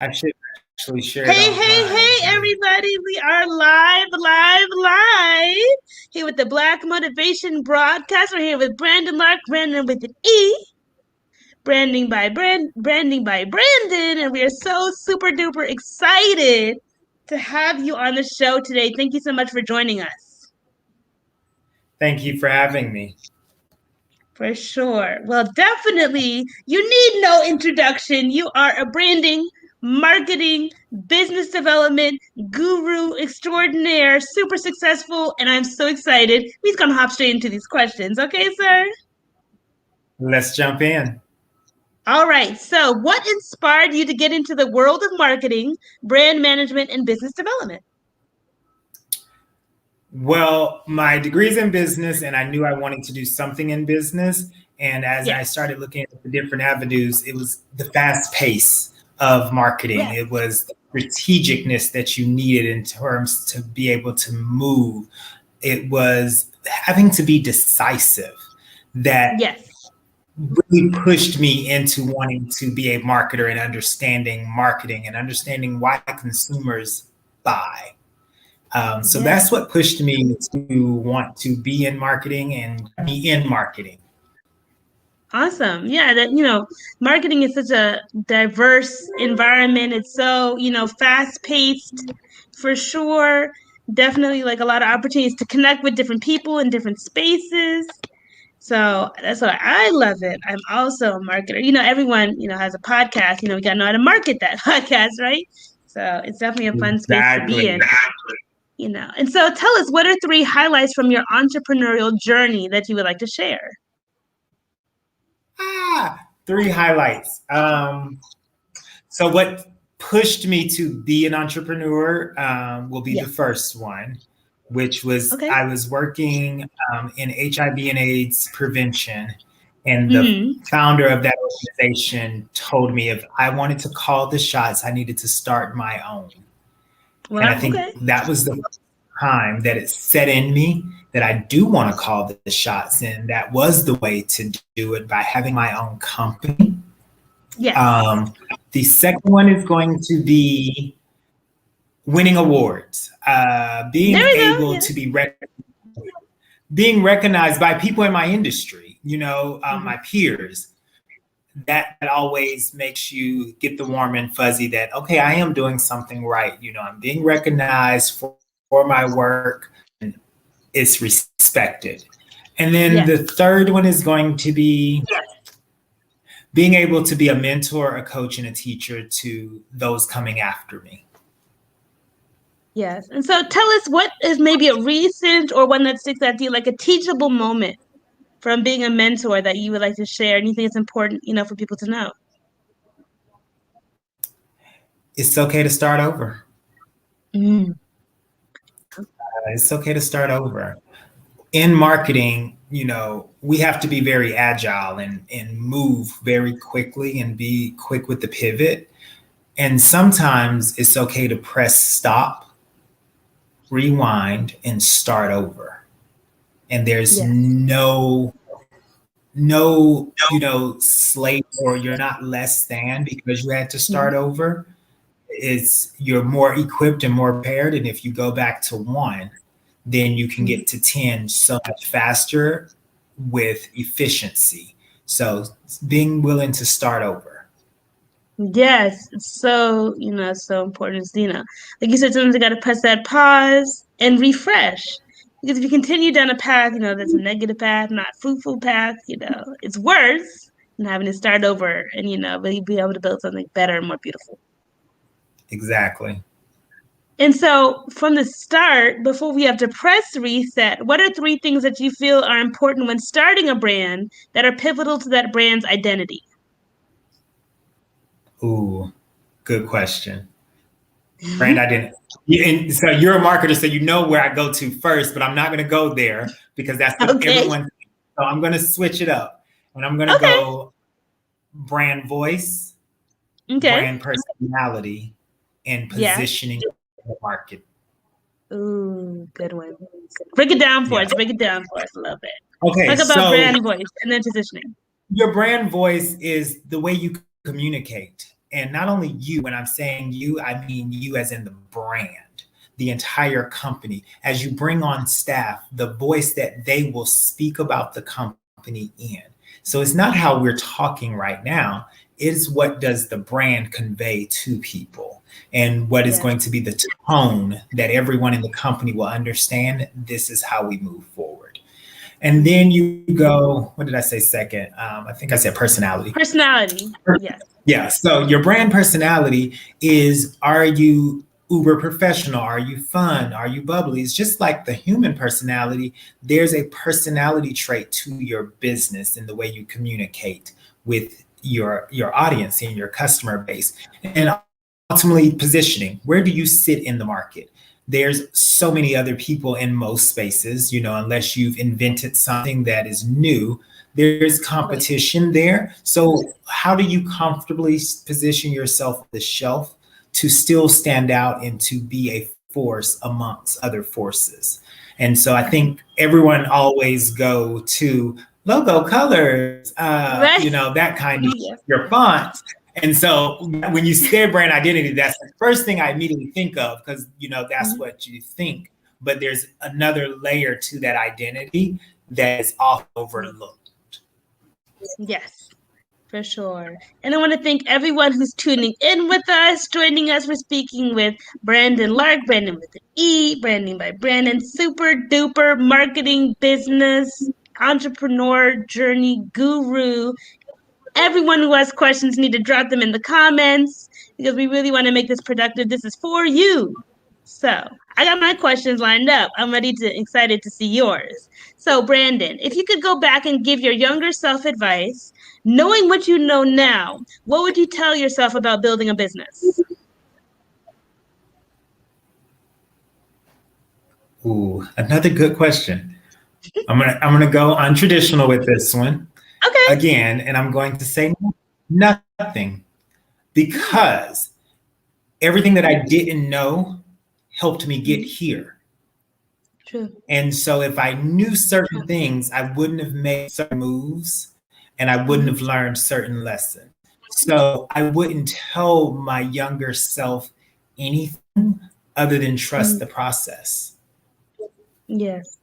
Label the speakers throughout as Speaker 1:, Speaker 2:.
Speaker 1: I should actually share it
Speaker 2: Hey,
Speaker 1: on
Speaker 2: hey,
Speaker 1: mine.
Speaker 2: hey, everybody. We are live here with the Black Motivation Broadcast. We're here with Brandon Lark, Brandon with an E, branding by Brandon, and we are so super duper excited to have you on the show today. Thank you so much for joining us.
Speaker 1: Thank you for having me.
Speaker 2: For sure. Well, definitely, you need no introduction. You are a branding, marketing, business development guru extraordinaire, super successful, and I'm so excited. We're going to hop straight into these questions. Okay, sir?
Speaker 1: Let's jump in.
Speaker 2: All right. So, what inspired you to get into the world of marketing, brand management, and business development?
Speaker 1: Well, my degree's in business, and I knew I wanted to do something in business. And as I
Speaker 2: Yes.
Speaker 1: started looking at the different avenues, it was the fast pace of marketing.
Speaker 2: Yes.
Speaker 1: It was the strategicness that you needed in terms to be able to move. It was having to be decisive that
Speaker 2: Yes.
Speaker 1: really pushed me into wanting to be a marketer and understanding marketing and understanding why consumers buy. So that's
Speaker 2: Yes.
Speaker 1: what pushed me to want to be in marketing and be in marketing.
Speaker 2: Awesome. Yeah, marketing is such a diverse environment. It's so, fast paced for sure. Definitely like a lot of opportunities to connect with different people in different spaces. So that's why I love it. I'm also a marketer. Everyone, has a podcast. We got to know how to market that podcast, right? So it's definitely a fun space to be in,
Speaker 1: Exactly.
Speaker 2: And so tell us, what are three highlights from your entrepreneurial journey that you would like to share?
Speaker 1: Three highlights. So what pushed me to be an entrepreneur will be the
Speaker 2: Yes.
Speaker 1: first one, which was
Speaker 2: Okay.
Speaker 1: I was working in HIV and AIDS prevention, and the
Speaker 2: Mm-hmm.
Speaker 1: founder of that organization told me if I wanted to call the shots, I needed to start my own. And I
Speaker 2: Well,
Speaker 1: think
Speaker 2: okay.
Speaker 1: that was the time that it set in me that I do want to call the shots. And that was the way to do it, by having my own company.
Speaker 2: Yes.
Speaker 1: Um, the second one is going to be winning awards,
Speaker 2: There
Speaker 1: being
Speaker 2: we go.
Speaker 1: able
Speaker 2: Yeah.
Speaker 1: to being recognized by people in my industry,
Speaker 2: Mhm.
Speaker 1: my peers. That always makes you get the warm and fuzzy that, okay, I am doing something right. I'm being recognized for my work, and it's respected. And then the
Speaker 2: Yes.
Speaker 1: third one is going to be being able to be a mentor, a coach, and a teacher to those coming after me.
Speaker 2: Yes. And so tell us, what is maybe a recent or one that sticks out to you, like a teachable moment from being a mentor that you would like to share and you think it's important, for people to know?
Speaker 1: It's okay to start over.
Speaker 2: Mm.
Speaker 1: It's okay to start over. In marketing, we have to be very agile and move very quickly and be quick with the pivot. And sometimes it's okay to press stop, rewind, and start over. And there's
Speaker 2: Yes.
Speaker 1: no, slate, or you're not less than because you had to
Speaker 2: Mhm.
Speaker 1: start over. It's you're more equipped and more prepared. And if you go back to one, then you can
Speaker 2: Mhm.
Speaker 1: get to 10 so much faster with efficiency. So being willing to start over.
Speaker 2: Yes, it's so, so important. It's, like you said, sometimes you got to press that pause and refresh. Because if you continue down a path, that's a negative path, not fruitful path, it's worse than having to start over and, really be able to build something better and more beautiful.
Speaker 1: Exactly.
Speaker 2: And so from the start, before we have to press reset, what are three things that you feel are important when starting a brand that are pivotal to that brand's identity?
Speaker 1: Ooh, good question. Brand identity. And so you're a marketer, so you know where I go to first, but I'm not going to go there because that's what
Speaker 2: Okay.
Speaker 1: everyone. So I'm going to switch it up, and I'm going to
Speaker 2: Okay.
Speaker 1: go brand voice,
Speaker 2: Okay.
Speaker 1: brand personality, and
Speaker 2: Yes.
Speaker 1: positioning in the market.
Speaker 2: Ooh, good one. Break it down for
Speaker 1: Yeah.
Speaker 2: us. Break it down for us a little bit.
Speaker 1: Okay.
Speaker 2: Talk about
Speaker 1: So
Speaker 2: brand voice and then positioning.
Speaker 1: your brand voice is the way you communicate. and not only you, when I'm saying you, I mean you as in the brand, the entire company. As you bring on staff, the voice that they will speak about the company in. So it's not how we're talking right now. It's what does the brand convey to people, and what is going to be the tone that everyone in the company will understand. This is how we move forward. And then you go, what did I say second? I think I said personality.
Speaker 2: Personality, yes.
Speaker 1: Yeah. So your brand personality is, are you uber professional? Are you fun? Are you bubbly? It's just like the human personality. There's a personality trait to your business in the way you communicate with your audience and your customer base. And ultimately positioning. Where do you sit in the market? There's so many other people in most spaces, unless you've invented something that is new, there's competition there. So how do you comfortably position yourself on the shelf to still stand out and to be a force amongst other forces? And so I think everyone always go to logo colors, that kind of your fonts. And so when you say brand identity, that's the first thing I immediately think of, because, that's what you think. But there's another layer to that identity that is often overlooked.
Speaker 2: Yes, for sure. And I want to thank everyone who's tuning in with us, joining us. We're speaking with Brandon Lark, Branden with an E, Branding by Branden, super duper marketing business, entrepreneur journey guru. Everyone who has questions need to drop them in the comments, because we really want to make this productive. This is for you. So I got my questions lined up. I'm excited to see yours. So Branden, if you could go back and give your younger self advice, knowing what you know now, what would you tell yourself about building a business?
Speaker 1: Ooh, another good question. I'm gonna go untraditional with this one.
Speaker 2: Okay.
Speaker 1: Again, and I'm going to say nothing, because everything that I didn't know helped me get here.
Speaker 2: True.
Speaker 1: And so if I knew certain things, I wouldn't have made certain moves, and I wouldn't have learned certain lessons. So I wouldn't tell my younger self anything other than trust the process.
Speaker 2: Yes.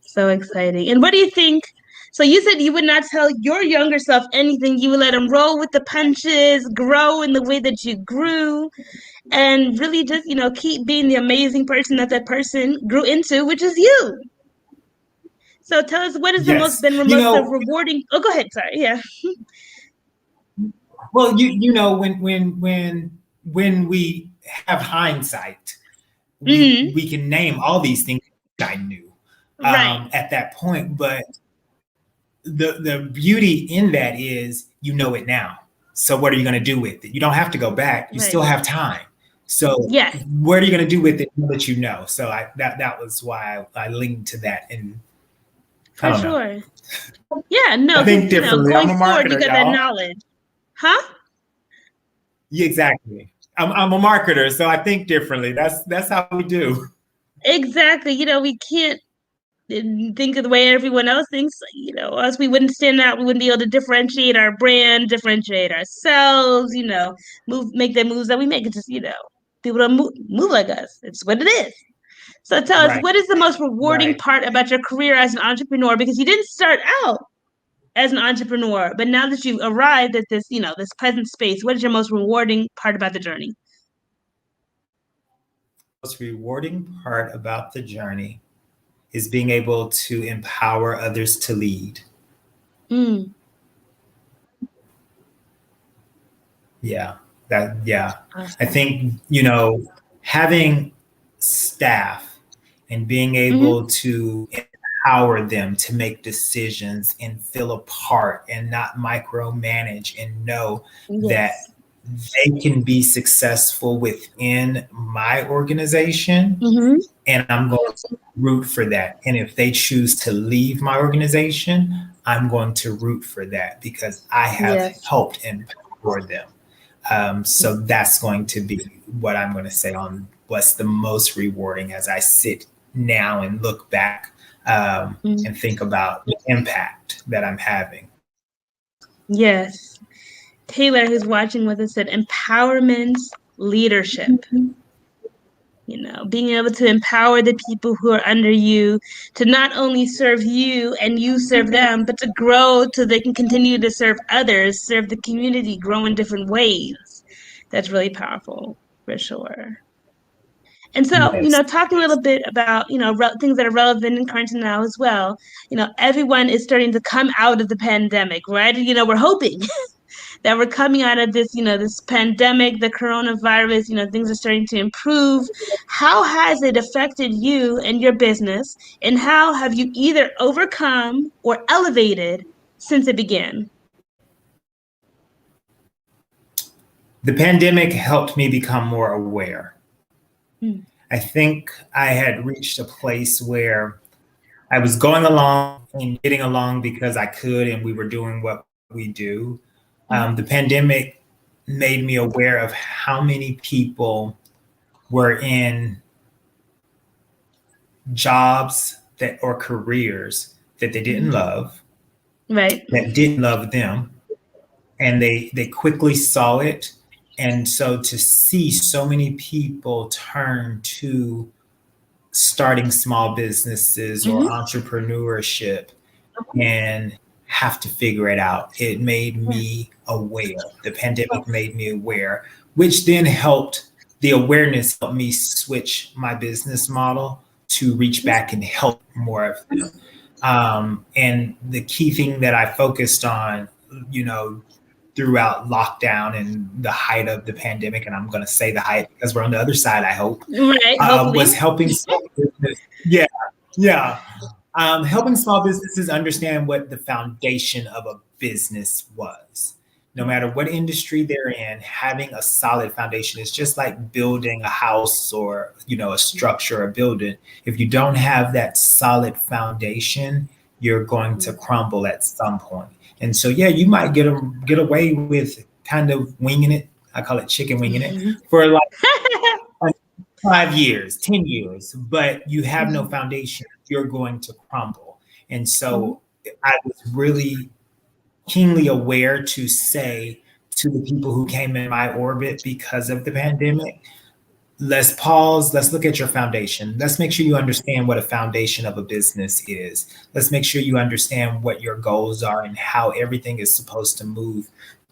Speaker 2: So exciting. And what do you think? So you said you would not tell your younger self anything. You would let them roll with the punches, grow in the way that you grew, and really just, keep being the amazing person that person grew into, which is you. So tell us, what has the most rewarding? Oh, go ahead. Sorry. Yeah.
Speaker 1: Well, when we have hindsight, we can name all these things I knew at that point. But the beauty in that is, it now. So what are you going to do with it? You don't have to go back. You still have time. So what are you going to do with it that you know? So that was why I leaned to that. And
Speaker 2: for sure. Yeah, no,
Speaker 1: I think differently.
Speaker 2: going
Speaker 1: I'm a
Speaker 2: forward,
Speaker 1: marketer,
Speaker 2: you got that knowledge. Huh?
Speaker 1: Yeah, exactly. I'm a marketer, so I think differently. That's how we do.
Speaker 2: Exactly. We can't think of the way everyone else thinks. Us, we wouldn't stand out. We wouldn't be able to differentiate our brand, differentiate ourselves. Make the moves that we make. It's just people don't move like us. It's what it is. So tell us, what is the most rewarding part about your career as an entrepreneur? Because you didn't start out as an entrepreneur, but now that you arrived at this, this present space, what is your most rewarding part about the journey?
Speaker 1: The most rewarding part about the journey is being able to empower others to lead. Yeah. Awesome. I think, having staff and being able to empower them to make decisions and feel a part and not micromanage, and know that they can be successful within my organization. And I'm going to root for that. And if they choose to leave my organization, I'm going to root for that, because I have helped empower them. So that's going to be what I'm going to say on what's the most rewarding as I sit now and look back and think about the impact that I'm having.
Speaker 2: Yes. Taylor, who's watching with us, said empowerment leadership. Being able to empower the people who are under you to not only serve you and you serve them, but to grow so they can continue to serve others, serve the community, grow in different ways. That's really powerful for sure. And so,
Speaker 1: Yes.
Speaker 2: talking a little bit about, things that are relevant and current now as well, everyone is starting to come out of the pandemic, right? We're hoping that we're coming out of this, this pandemic, the coronavirus, things are starting to improve. How has it affected you and your business? And how have you either overcome or elevated since it began?
Speaker 1: The pandemic helped me become more aware.
Speaker 2: Mm.
Speaker 1: I think I had reached a place where I was going along and getting along because I could, and we were doing what we do. The pandemic made me aware of how many people were in jobs that or careers that they didn't love,
Speaker 2: Right.
Speaker 1: that didn't love them, and they quickly saw it. And so to see so many people turn to starting small businesses or
Speaker 2: Mm-hmm.
Speaker 1: entrepreneurship and have to figure it out. It made me aware. The pandemic made me aware, which then helped the awareness helped me switch my business model to reach back and help more of them. And the key thing that I focused on, throughout lockdown and the height of the pandemic, and I'm going to say the height because we're on the other side, I hope,
Speaker 2: Right. Hopefully.
Speaker 1: was helping small business. Yeah, yeah. Helping small businesses understand what the foundation of a business was. No matter what industry they're in, having a solid foundation is just like building a house or a structure, a building. If you don't have that solid foundation, you're going to crumble at some point. And so, yeah, you might get away with kind of winging it. I call it chicken winging it for like 5 years, 10 years, but you have no foundation, you're going to crumble. And so I was really keenly aware to say to the people who came in my orbit because of the pandemic, let's pause, let's look at your foundation. Let's make sure you understand what a foundation of a business is. Let's make sure you understand what your goals are and how everything is supposed to move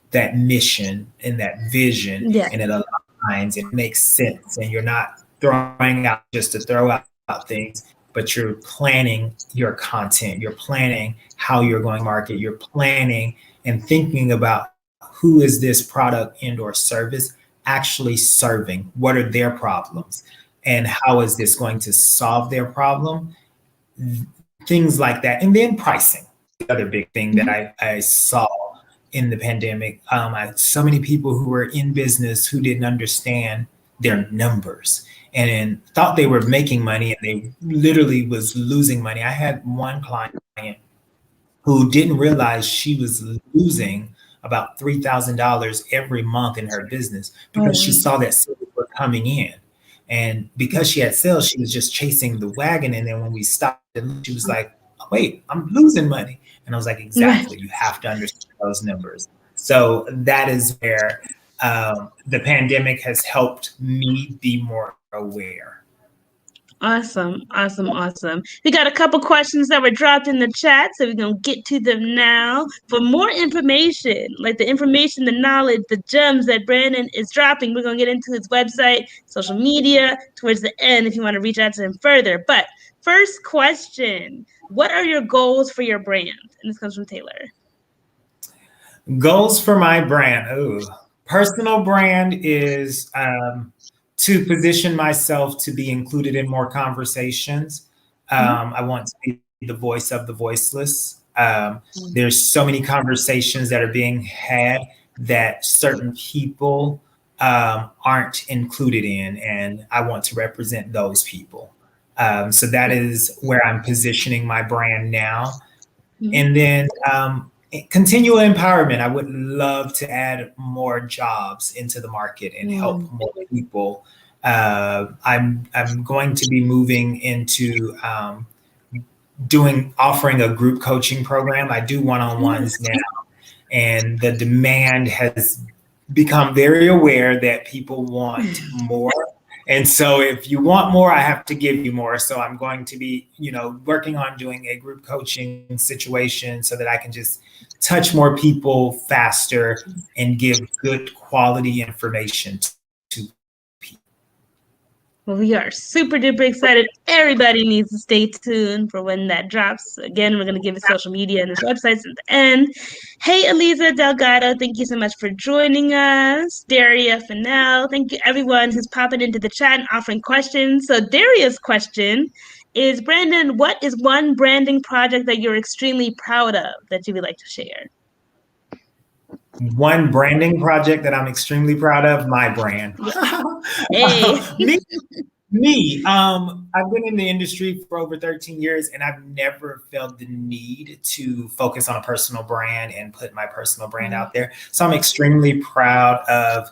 Speaker 1: that mission and that vision,
Speaker 2: Yeah.
Speaker 1: and it aligns and makes sense. And you're not throwing out just to throw out things, but you're planning your content, you're planning how you're going to market, you're planning and thinking about who is this product and or service actually serving, what are their problems, and how is this going to solve their problem, things like that. And then pricing, the other big thing that I saw in the pandemic. I had so many people who were in business who didn't understand their numbers and thought they were making money, and they literally was losing money. I had one client who didn't realize she was losing about $3,000 every month in her business because she saw that sales were coming in. And because she had sales, she was just chasing the wagon. And then when we stopped, she was like, oh, wait, I'm losing money. And I was like,
Speaker 2: Right.
Speaker 1: exactly. You have to understand those numbers. So that is where the pandemic has helped me be more aware.
Speaker 2: Awesome, awesome, awesome. We got a couple questions that were dropped in the chat, so we're going to get to them now. For more information, like the information, the knowledge, the gems that Brandon is dropping, we're going to get into his website, social media, towards the end if you want to reach out to him further. But first question, what are your goals for your brand? And this comes from Taylor.
Speaker 1: Goals for my brand. Ooh, personal brand is to position myself to be included in more conversations. I want to be the voice of the voiceless. There's so many conversations that are being had that certain people aren't included in, and I want to represent those people. So that is where I'm positioning my brand now. And then continual empowerment. I would love to add more jobs into the market and help more people. I'm going to be moving into offering a group coaching program. I do one-on-ones now, and the demand has become very aware that people want more. And so if you want more, I have to give you more. So I'm going to be, working on doing a group coaching situation so that I can just touch more people faster and give good quality information to people.
Speaker 2: Well, we are super duper excited. Everybody needs to stay tuned for when that drops. Again, we're going to give it social media and his websites at the end. Hey, Eliza Delgado, thank you so much for joining us. Daria Fennell, thank you everyone who's popping into the chat and offering questions. So Daria's question is, Brandon, what is one branding project that you're extremely proud of that you would like to share?
Speaker 1: One branding project that I'm extremely proud of, my brand.
Speaker 2: Hey.
Speaker 1: Me, I've been in the industry for over 13 years and I've never felt the need to focus on a personal brand and put my personal brand out there. So I'm extremely proud of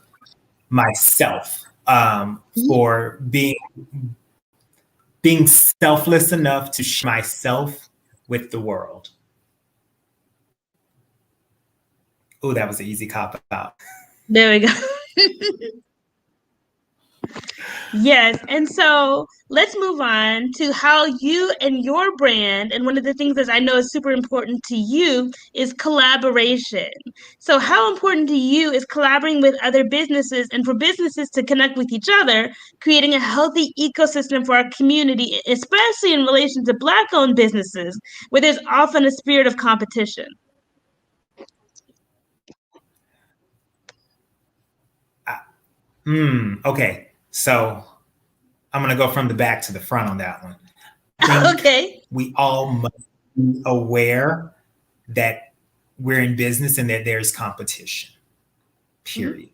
Speaker 1: myself for being selfless enough to share myself with the world. Oh, that was an easy cop out.
Speaker 2: There we go. Yes. And so let's move on to how you and your brand, and one of the things that I know is super important to you is collaboration. So how important to you is collaborating with other businesses and for businesses to connect with each other, creating a healthy ecosystem for our community, especially in relation to Black-owned businesses, where there's often a spirit of competition?
Speaker 1: Okay. So I'm going to go from the back to the front on that one.
Speaker 2: Okay.
Speaker 1: We all must be aware that we're in business and that there's competition, period.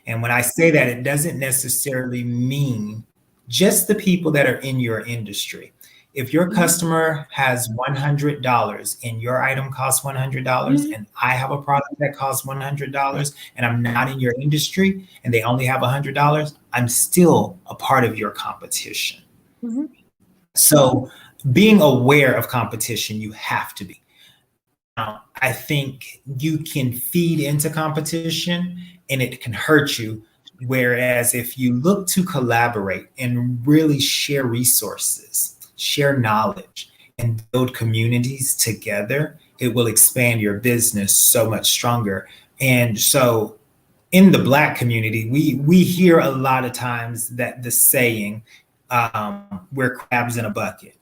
Speaker 1: And when I say that, it doesn't necessarily mean just the people that are in your industry. If your customer has $100 and your item costs $100 and I have a product that costs $100 and I'm not in your industry and they only have $100, I'm still a part of your competition. So being aware of competition, you have to be. Now, I think you can feed into competition and it can hurt you. Whereas if you look to collaborate and really share resources, share knowledge, and build communities together, it will expand your business so much stronger. And so in the Black community, we hear a lot of times that the saying, we're crabs in a bucket.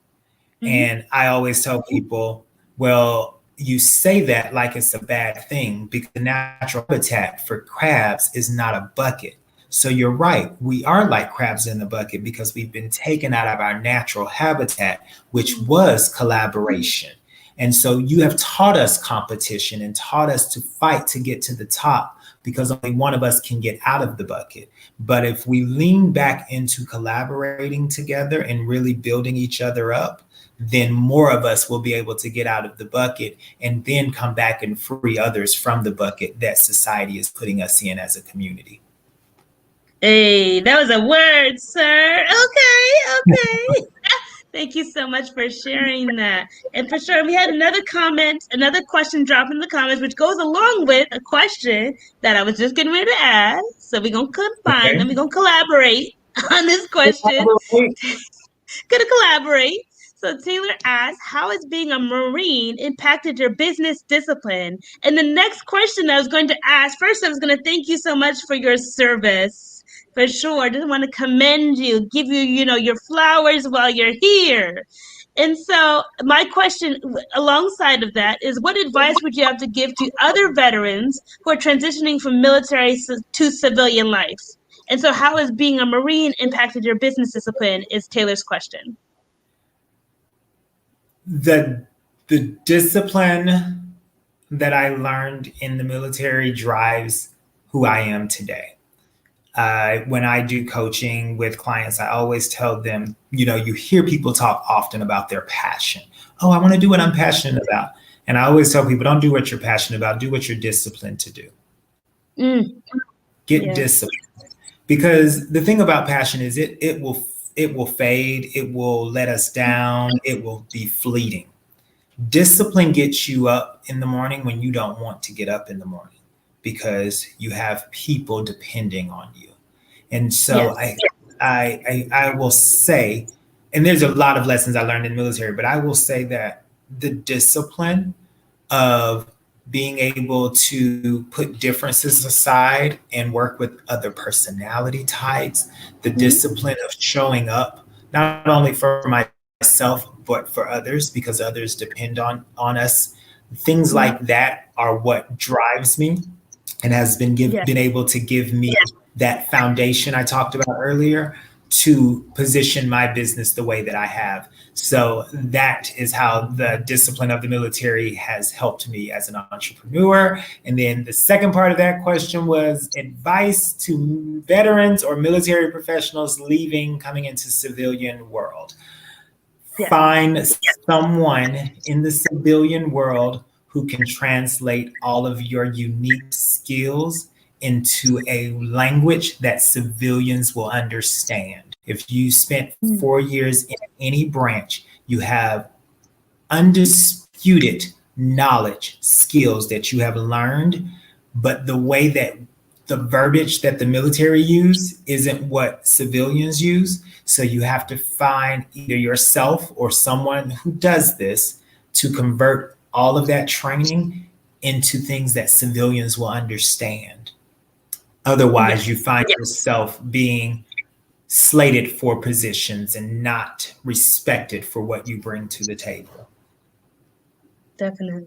Speaker 1: And I always tell people, well, you say that like it's a bad thing because the natural habitat for crabs is not a bucket. So you're right. We are like crabs in the bucket because we've been taken out of our natural habitat, which was collaboration. And so you have taught us competition and taught us to fight to get to the top because only one of us can get out of the bucket. But if we lean back into collaborating together and really building each other up, then more of us will be able to get out of the bucket and then come back and free others from the bucket that society is putting us in as a community.
Speaker 2: Hey, that was a word, sir. Okay. Thank you so much for sharing that. And for sure, we had another question drop in the comments, which goes along with a question that I was just getting ready to ask. So we're going to combine them. We're going to collaborate on this question. Gonna collaborate. So Taylor asked, how has being a Marine impacted your business discipline? And the next question I was going to ask, first I was going to thank you so much for your service. For sure. I just want to commend you, give you, your flowers while you're here. And so my question alongside of that is, what advice would you have to give to other veterans who are transitioning from military to civilian life? And so how has being a Marine impacted your business discipline is Taylor's question.
Speaker 1: The discipline that I learned in the military drives who I am today. When I do coaching with clients, I always tell them, you hear people talk often about their passion. Oh, I want to do what I'm passionate about. And I always tell people, don't do what you're passionate about, do what you're disciplined to do. Get disciplined. Because the thing about passion is it will fade, it will let us down, it will be fleeting. Discipline gets you up in the morning when you don't want to get up in the morning because you have people depending on you. And so
Speaker 2: Yes.
Speaker 1: I will say, and there's a lot of lessons I learned in the military, but I will say that the discipline of being able to put differences aside and work with other personality types, the
Speaker 2: Mhm.
Speaker 1: discipline of showing up, not only for myself, but for others, because others depend on us. Things
Speaker 2: Mhm.
Speaker 1: like that are what drives me and has
Speaker 2: Yes.
Speaker 1: been able to give me that foundation I talked about earlier to position my business the way that I have. So that is how the discipline of the military has helped me as an entrepreneur. And then the second part of that question was advice to veterans or military professionals leaving, coming into civilian world.
Speaker 2: Yes.
Speaker 1: Find someone in the civilian world who can translate all of your unique skills into a language that civilians will understand. If you spent
Speaker 2: Mm.
Speaker 1: 4 years in any branch, you have undisputed knowledge, skills that you have learned, but the way that the verbiage that the military use isn't what civilians use. So you have to find either yourself or someone who does this to convert all of that training into things that civilians will understand. Otherwise, you
Speaker 2: Yes.
Speaker 1: find yourself being slated for positions and not respected for what you bring to the table.
Speaker 2: Definitely.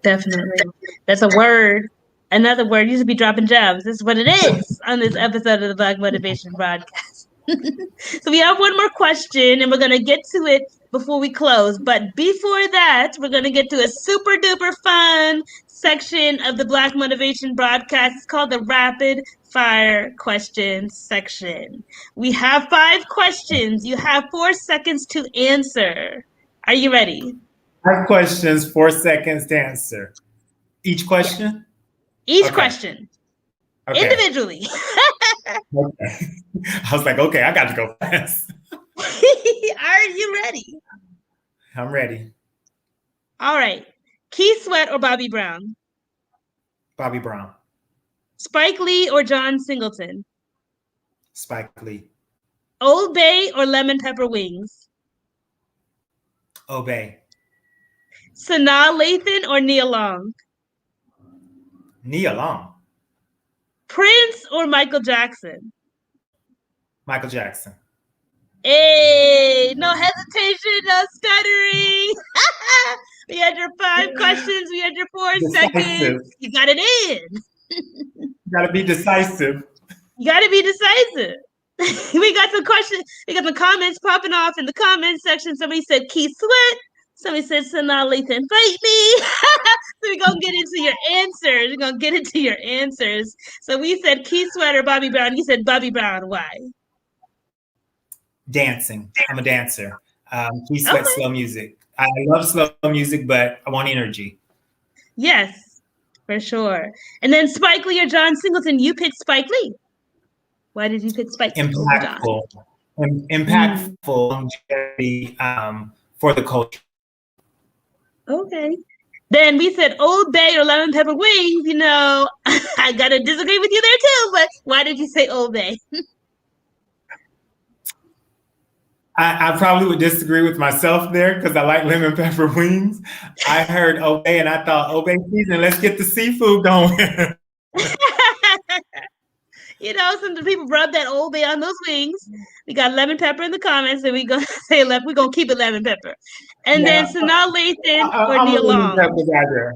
Speaker 2: Definitely. That's a word. Another word. You should be dropping gems. This is what it is on this episode of the Black Motivation Broadcast. So we have one more question and we're going to get to it before we close. But before that, we're going to get to a super duper fun section of the Black Motivation Broadcast. It's called the Rapid Fire Questions section. We have 5 questions. You have 4 seconds to answer. Are you ready?
Speaker 1: 5 questions, 4 seconds to answer. Each
Speaker 2: Yes.
Speaker 1: question?
Speaker 2: Each
Speaker 1: Okay.
Speaker 2: question
Speaker 1: Okay.
Speaker 2: individually.
Speaker 1: Okay. I was like, okay, I got to go fast.
Speaker 2: Are you ready?
Speaker 1: I'm ready.
Speaker 2: All right. Keith Sweat or Bobby Brown?
Speaker 1: Bobby Brown.
Speaker 2: Spike Lee or John Singleton?
Speaker 1: Spike Lee.
Speaker 2: Old Bay or lemon pepper wings?
Speaker 1: Obey.
Speaker 2: Sanaa Lathan or Nia Long?
Speaker 1: Nia Long.
Speaker 2: Prince or Michael Jackson?
Speaker 1: Michael Jackson.
Speaker 2: Hey, no hesitation, no stuttering. We had your 5 questions. We had your 4 seconds.
Speaker 1: Decisive.
Speaker 2: You got it in.
Speaker 1: Got to be decisive.
Speaker 2: You got to be decisive. We got some questions. We got the comments popping off in the comments section. Somebody said Keith Sweat. Somebody said Sanaa Lathan, fight me. So we're going to get into your answers. We're going to get into your answers. So we said Keith Sweat or Bobby Brown. You said Bobby Brown. Why?
Speaker 1: Dancing. I'm a dancer. He sweats
Speaker 2: Okay.
Speaker 1: slow music. I love slow music, but I want energy.
Speaker 2: Yes, for sure. And then Spike Lee or John Singleton. You picked Spike Lee. Why did you pick Spike over John?
Speaker 1: Impactful longevity for the culture.
Speaker 2: Okay. Then we said Old Bay or lemon pepper wings. You know, I gotta disagree with you there too. But why did you say Old Bay?
Speaker 1: I probably would disagree with myself there because I like lemon pepper wings. I heard Obey and I thought Obey season. Let's get the seafood going.
Speaker 2: You know, some people rub that Old Bay on those wings. We got lemon pepper in the comments, and we gonna say we're gonna keep it lemon pepper. And
Speaker 1: Yeah,
Speaker 2: then Sanaa Lathan or
Speaker 1: I'm a
Speaker 2: Nia
Speaker 1: lemon
Speaker 2: Long.
Speaker 1: pepper guy there.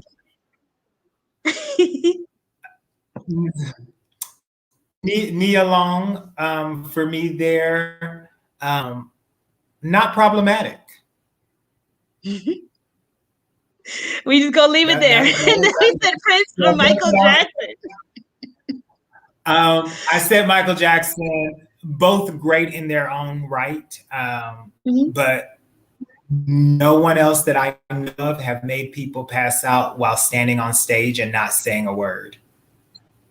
Speaker 1: Nia Long, for me there, not problematic.
Speaker 2: We just gonna leave it there. And then we said Prince or Michael Jackson.
Speaker 1: I said Michael Jackson, both great in their own right, but no one else that I know of have made people pass out while standing on stage and not saying a word.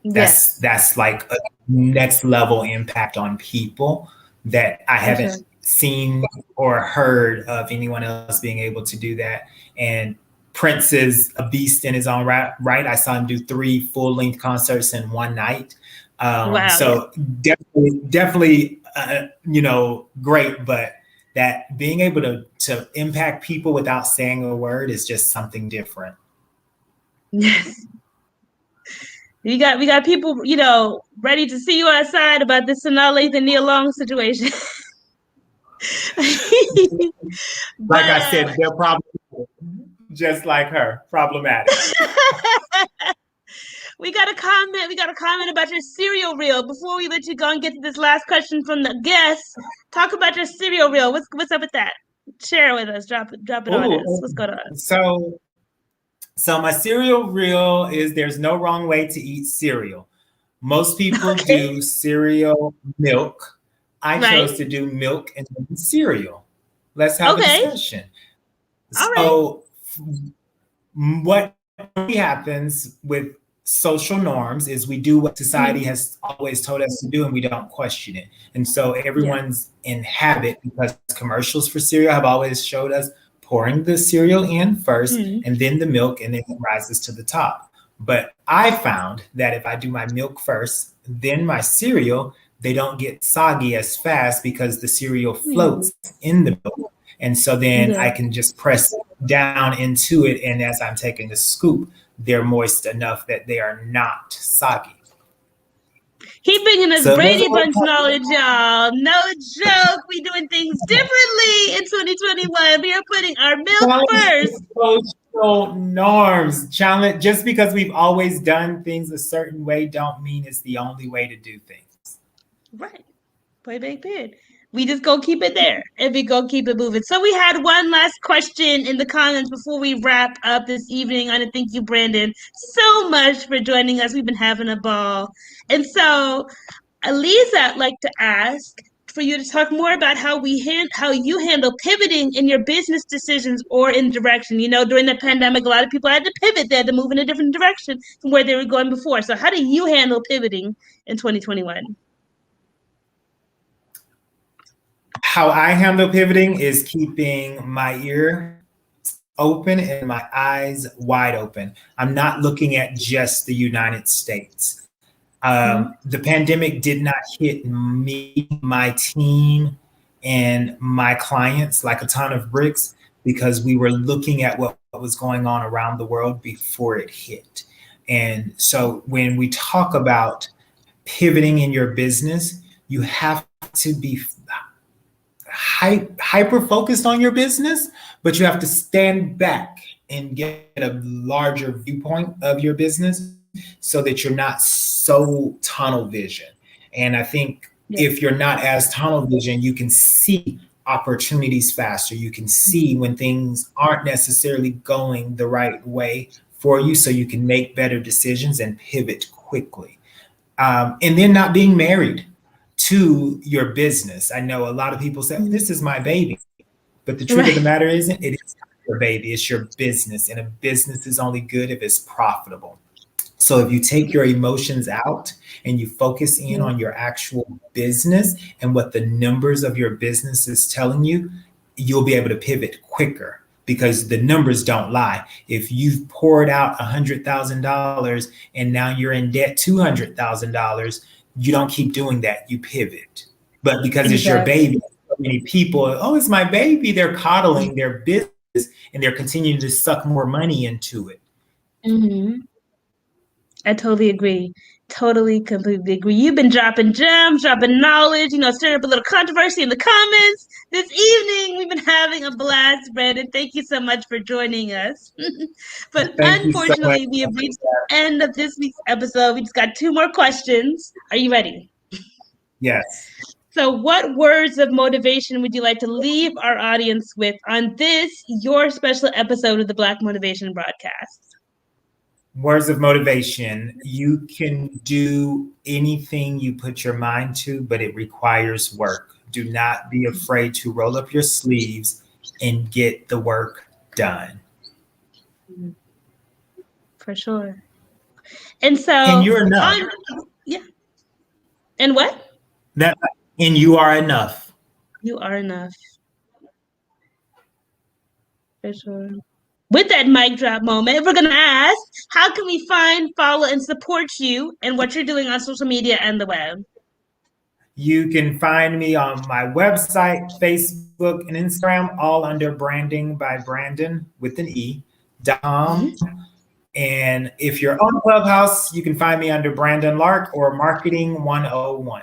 Speaker 2: Yes.
Speaker 1: That's like a next level impact on people that I haven't seen or heard of anyone else being able to do that. And Prince is a beast in his own right. I saw him do 3 full-length concerts in one night.
Speaker 2: Wow, yeah.
Speaker 1: So definitely, great. But that being able to impact people without saying a word is just something different.
Speaker 2: Yes. We got people, ready to see you outside about this Sanaa Lathan and Nia Long situation.
Speaker 1: Like I
Speaker 2: But
Speaker 1: said, they're probably just like her, problematic.
Speaker 2: we got a comment. We got a comment about your cereal reel. Before we let you go and get to this last question from the guests, talk about your cereal reel. What's up with that? Share it with us. Drop it on us. What's going on?
Speaker 1: So my cereal reel is there's no wrong way to eat cereal. Most people do cereal milk. I chose to do milk and cereal. Let's have a discussion.
Speaker 2: All right.
Speaker 1: What happens with social norms is we do what society has always told us to do and we don't question it. And so everyone's in habit, because commercials for cereal have always showed us pouring the cereal in first and then the milk, and then it rises to the top. But I found that if I do my milk first, then my cereal, they don't get soggy as fast because the cereal floats in the milk. And so then I can just press down into it. And as I'm taking a scoop, they're moist enough that they are not soggy.
Speaker 2: He bringing us Brady Bunch knowledge, y'all. No joke. We doing things differently in 2021. We are putting our milk first.
Speaker 1: Social norms. Challenge. Just because we've always done things a certain way don't mean it's the only way to do things.
Speaker 2: Right. Play big pig. We just go keep it there and we go keep it moving. So we had one last question in the comments before we wrap up this evening. I want to thank you, Branden, so much for joining us. We've been having a ball. And so, Elisa, I'd like to ask for you to talk more about how you handle pivoting in your business decisions or in direction. During the pandemic, a lot of people had to pivot. They had to move in a different direction from where they were going before. So how do you handle pivoting in 2021?
Speaker 1: How I handle pivoting is keeping my ear open and my eyes wide open. I'm not looking at just the United States. The pandemic did not hit me, my team, and my clients like a ton of bricks, because we were looking at what was going on around the world before it hit. And so when we talk about pivoting in your business, you have to be hyper focused on your business, but you have to stand back and get a larger viewpoint of your business so that you're not so tunnel vision. And I think if you're not as tunnel vision, you can see opportunities faster. You can see when things aren't necessarily going the right way for you, so you can make better decisions and pivot quickly. And then not being married to your business. I know a lot of people say, this is my baby, but the truth of the matter isn't, it is not your baby, it's your business. And a business is only good if it's profitable. So if you take your emotions out and you focus in on your actual business and what the numbers of your business is telling you, you'll be able to pivot quicker, because the numbers don't lie. If you've poured out $100,000 and now you're in debt $200,000, you don't keep doing that, you pivot. But because it's your baby, so many people, it's my baby, they're coddling their business and they're continuing to suck more money into it.
Speaker 2: I totally agree. Totally, completely agree. You've been dropping gems, dropping knowledge, stirring up a little controversy in the comments. This evening, we've been having a blast, Branden. Thank you so much for joining us. But unfortunately, we have reached the end of this week's episode. We just got 2 more questions. Are you ready?
Speaker 1: Yes.
Speaker 2: So what words of motivation would you like to leave our audience with on this, your special episode of the Black Motivation Broadcast?
Speaker 1: Words of motivation. You can do anything you put your mind to, but it requires work. Do not be afraid to roll up your sleeves and get the work done.
Speaker 2: For sure. And so,
Speaker 1: and you're enough.
Speaker 2: And what?
Speaker 1: And you are enough.
Speaker 2: You are enough. For sure. With that mic drop moment, we're going to ask, how can we find, follow, and support you and what you're doing on social media and the web?
Speaker 1: You can find me on my website, Facebook, and Instagram, all under Branding by Branden with an E.com. And if you're on Clubhouse, you can find me under Brandon Lark or Marketing 101.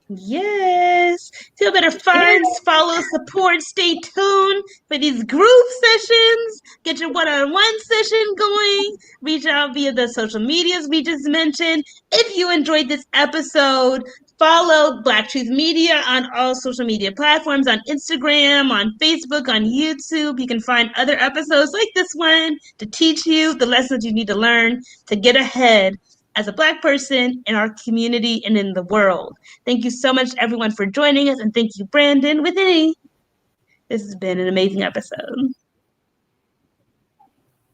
Speaker 2: Yes. Feel better funds, follow, support, stay tuned for these group sessions. Get your one-on-one session going. Reach out via the social medias we just mentioned. If you enjoyed this episode, follow Black Truth Media on all social media platforms, on Instagram, on Facebook, on YouTube. You can find other episodes like this one to teach you the lessons you need to learn to get ahead as a Black person in our community and in the world. Thank you so much, everyone, for joining us. And thank you, Branden, with an E. This has been an amazing episode.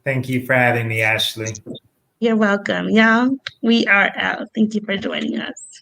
Speaker 1: Thank you for having me, Ashley.
Speaker 2: You're welcome, y'all. We are out. Thank you for joining us.